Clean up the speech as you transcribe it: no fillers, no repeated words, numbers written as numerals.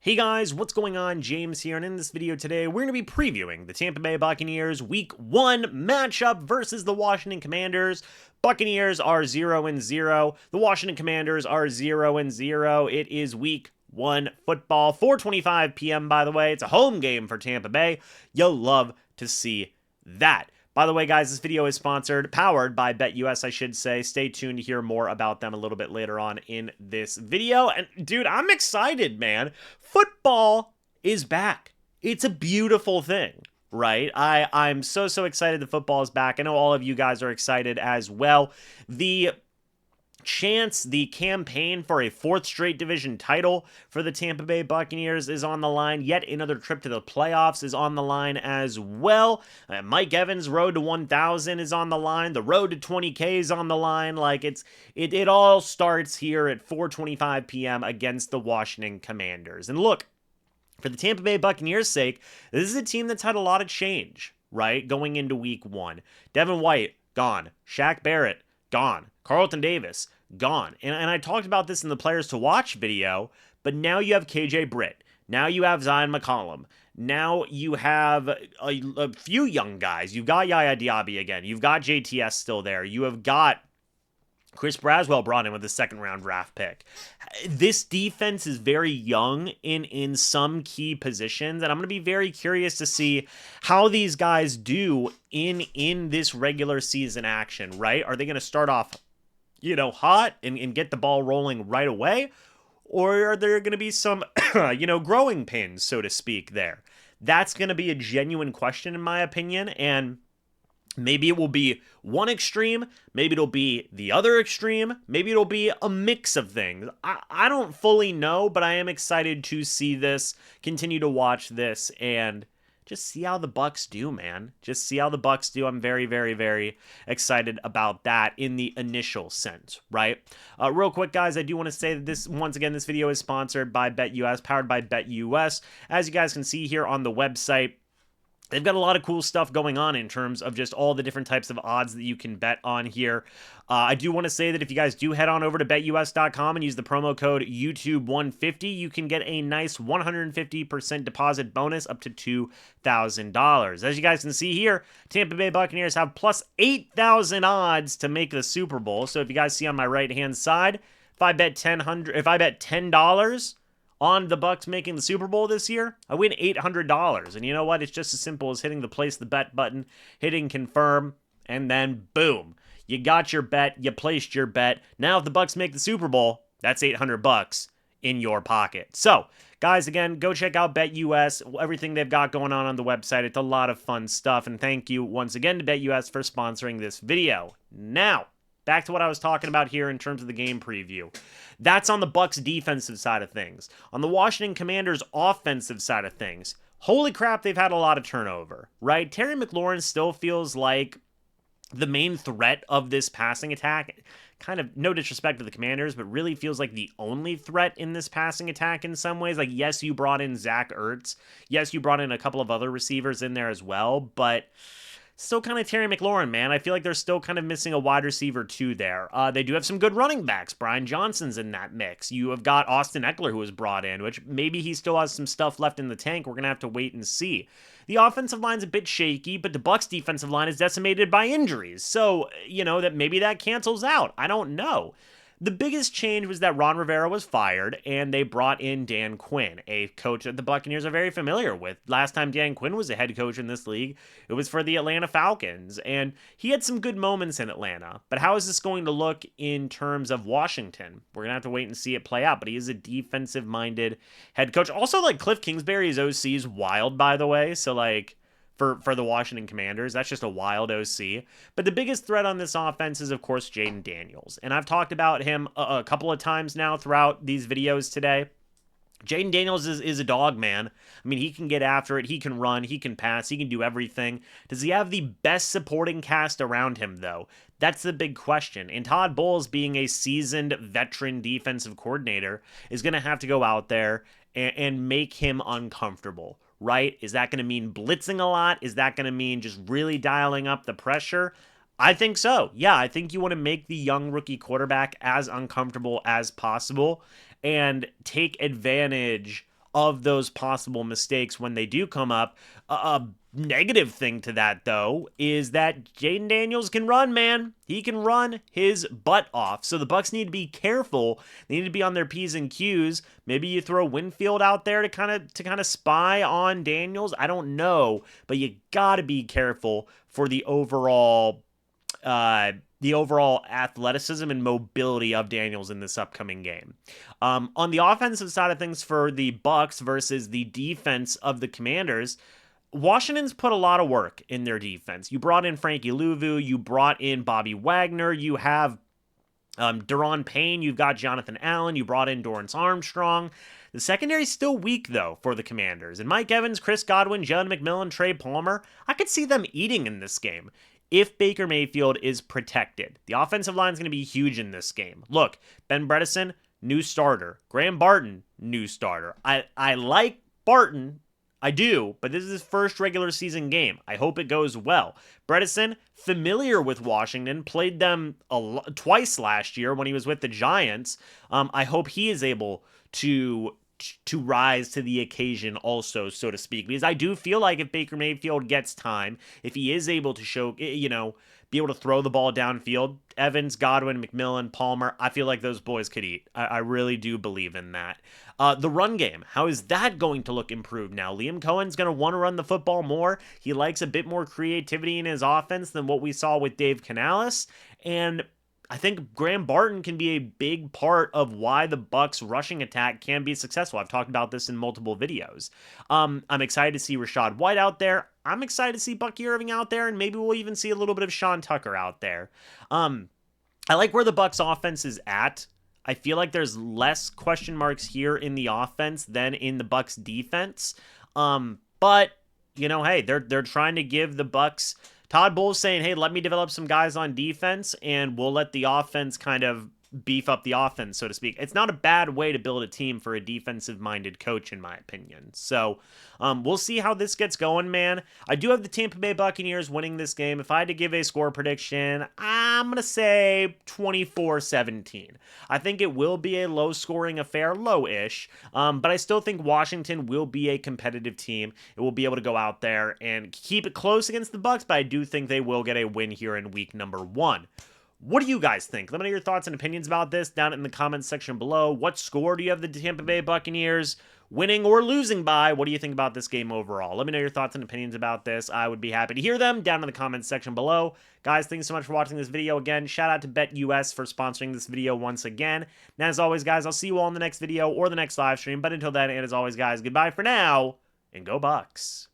Hey guys, what's going on? James here, and in this video today, we're going to be previewing the Tampa Bay Buccaneers Week 1 matchup versus the Washington Commanders. Buccaneers are 0-0. The Washington Commanders are 0-0. It is Week 1 football, 4:25 p.m. by the way. It's a home game for Tampa Bay. You'll love to see that. By the way, guys, this video is powered by BetUS, I should say. Stay tuned to hear more about them a little bit later on in this video. And, dude, I'm excited, man. Football is back. It's a beautiful thing, right? I'm so excited that football is back. I know all of you guys are excited as well. The campaign for a 4th straight division title for the Tampa Bay Buccaneers is on the line. Yet another trip to the playoffs is on the line as well. Mike Evans' road to 1,000 is on the line. The road to 20K is on the line. Like, it all starts here at 4:25 p.m. against the Washington Commanders. And look, for the Tampa Bay Buccaneers' sake, this is a team that's had a lot of change, right, going into Week 1. Devin White, gone. Shaq Barrett, gone. Carlton Davis, gone. And I talked about this in the Players to Watch video, but now you have KJ Britt. Now you have Zion McCollum. Now you have a few young guys. You've got Yaya Diaby again. You've got JTS still there. You have got Chris Braswell brought in with a 2nd-round draft pick. This defense is very young in some key positions, and I'm going to be very curious to see how these guys do in this regular season action, right? Are they going to start off, hot and get the ball rolling right away? Or are there going to be some, growing pains, so to speak, there? That's going to be a genuine question, in my opinion, and maybe it will be one extreme, maybe it'll be the other extreme, maybe it'll be a mix of things. I don't fully know, but I am excited to see this, continue to watch this, and just see how the Bucs do, man. Just see how the Bucs do. I'm very excited about that in the initial sense, right? Real quick, guys, I do want to say that this video is sponsored by BetUS, powered by BetUS. As you guys can see here on the website, they've got a lot of cool stuff going on in terms of just all the different types of odds that you can bet on here. I do want to say that if you guys do head on over to BetUS.com and use the promo code YouTube150, you can get a nice 150% deposit bonus up to $2,000. As you guys can see here, Tampa Bay Buccaneers have plus 8,000 odds to make the Super Bowl. So if you guys see on my right-hand side, if I bet $10 on the Bucs making the Super Bowl this year, I win $800. And you know what? It's just as simple as hitting the place the bet button, hitting confirm, and then boom. You got your bet, you placed your bet. Now if the Bucs make the Super Bowl, that's $800 in your pocket. So, guys, again, go check out BetUS, everything they've got going on the website. It's a lot of fun stuff, and thank you once again to BetUS for sponsoring this video. Now, back to what I was talking about here in terms of the game preview. That's on the Bucs defensive side of things. On the Washington Commanders offensive side of things, holy crap, they've had a lot of turnover, right? Terry McLaurin still feels like the main threat of this passing attack. Kind of no disrespect to the Commanders, but really feels like the only threat in this passing attack in some ways. Like, yes, you brought in Zach Ertz. Yes, you brought in a couple of other receivers in there as well, but still kind of Terry McLaurin, man. I feel like they're still kind of missing a wide receiver too there. They do have some good running backs. Brian Johnson's in that mix. You have got Austin Eckler, who was brought in, which maybe he still has some stuff left in the tank. We're going to have to wait and see. The offensive line's a bit shaky, but the Bucs defensive line is decimated by injuries. So, that maybe that cancels out. I don't know. The biggest change was that Ron Rivera was fired, and they brought in Dan Quinn, a coach that the Buccaneers are very familiar with. Last time Dan Quinn was a head coach in this league, it was for the Atlanta Falcons, and he had some good moments in Atlanta. But how is this going to look in terms of Washington? We're going to have to wait and see it play out, but he is a defensive-minded head coach. Also, Cliff Kingsbury's OC is wild, by the way, so, for the Washington Commanders. That's just a wild OC. But the biggest threat on this offense is, of course, Jaden Daniels. And I've talked about him a couple of times now throughout these videos today. Jaden Daniels is a dog, man. I mean, he can get after it. He can run. He can pass. He can do everything. Does he have the best supporting cast around him, though? That's the big question. And Todd Bowles, being a seasoned veteran defensive coordinator, is going to have to go out there and make him uncomfortable, right? Is that going to mean blitzing a lot? Is that going to mean just really dialing up the pressure? I think so. Yeah, I think you want to make the young rookie quarterback as uncomfortable as possible and take advantage of those possible mistakes when they do come up. A negative thing to that, though, is that Jaden Daniels can run, man. He can run his butt off. So the Bucs need to be careful. They need to be on their P's and Q's. Maybe you throw Winfield out there to kind of spy on Daniels. I don't know, but you got to be careful for the overall athleticism and mobility of Daniels in this upcoming game. On the offensive side of things for the Bucs versus the defense of the Commanders, Washington's put a lot of work in their defense. You brought in Frankie Louvu, you brought in Bobby Wagner, you have Daron Payne, you've got Jonathan Allen, you brought in Dorrance Armstrong. The secondary's still weak, though, for the Commanders. And Mike Evans, Chris Godwin, John McMillan, Trey Palmer, I could see them eating in this game if Baker Mayfield is protected. The offensive line is going to be huge in this game. Look, Ben Bredeson, new starter. Graham Barton, new starter. I like Barton, I do, but this is his first regular season game. I hope it goes well. Bredeson, familiar with Washington, played them twice last year when he was with the Giants. I hope he is able to rise to the occasion also, so to speak, because I do feel like if Baker Mayfield gets time, if he is able to show, be able to throw the ball downfield, Evans, Godwin, McMillan, Palmer, I feel like those boys could eat. I really do believe in that. The run game, how is that going to look improved now? Liam Cohen's going to want to run the football more. He likes a bit more creativity in his offense than what we saw with Dave Canales, and I think Graham Barton can be a big part of why the Bucs rushing attack can be successful. I've talked about this in multiple videos. I'm excited to see Rachaad White out there. I'm excited to see Bucky Irving out there, and maybe we'll even see a little bit of Sean Tucker out there. I like where the Bucs offense is at. I feel like there's less question marks here in the offense than in the Bucs defense. But hey, they're trying to give the Bucs. Todd Bowles saying, hey, let me develop some guys on defense, and we'll let the offense kind of beef up the offense, so to speak. It's not a bad way to build a team for a defensive-minded coach, in my opinion. So we'll see how this gets going, man. I do have the Tampa Bay Buccaneers winning this game. If I had to give a score prediction, I'm going to say 24-17. I think it will be a low-scoring affair, low-ish, but I still think Washington will be a competitive team. It will be able to go out there and keep it close against the Bucs, but I do think they will get a win here in week number 1. What do you guys think? Let me know your thoughts and opinions about this down in the comments section below. What score do you have the Tampa Bay Buccaneers winning or losing by? What do you think about this game overall? Let me know your thoughts and opinions about this. I would be happy to hear them down in the comments section below. Guys, thanks so much for watching this video. Again, shout out to BetUS for sponsoring this video once again. And as always, guys, I'll see you all in the next video or the next live stream. But until then, and as always, guys, goodbye for now, and go Bucs.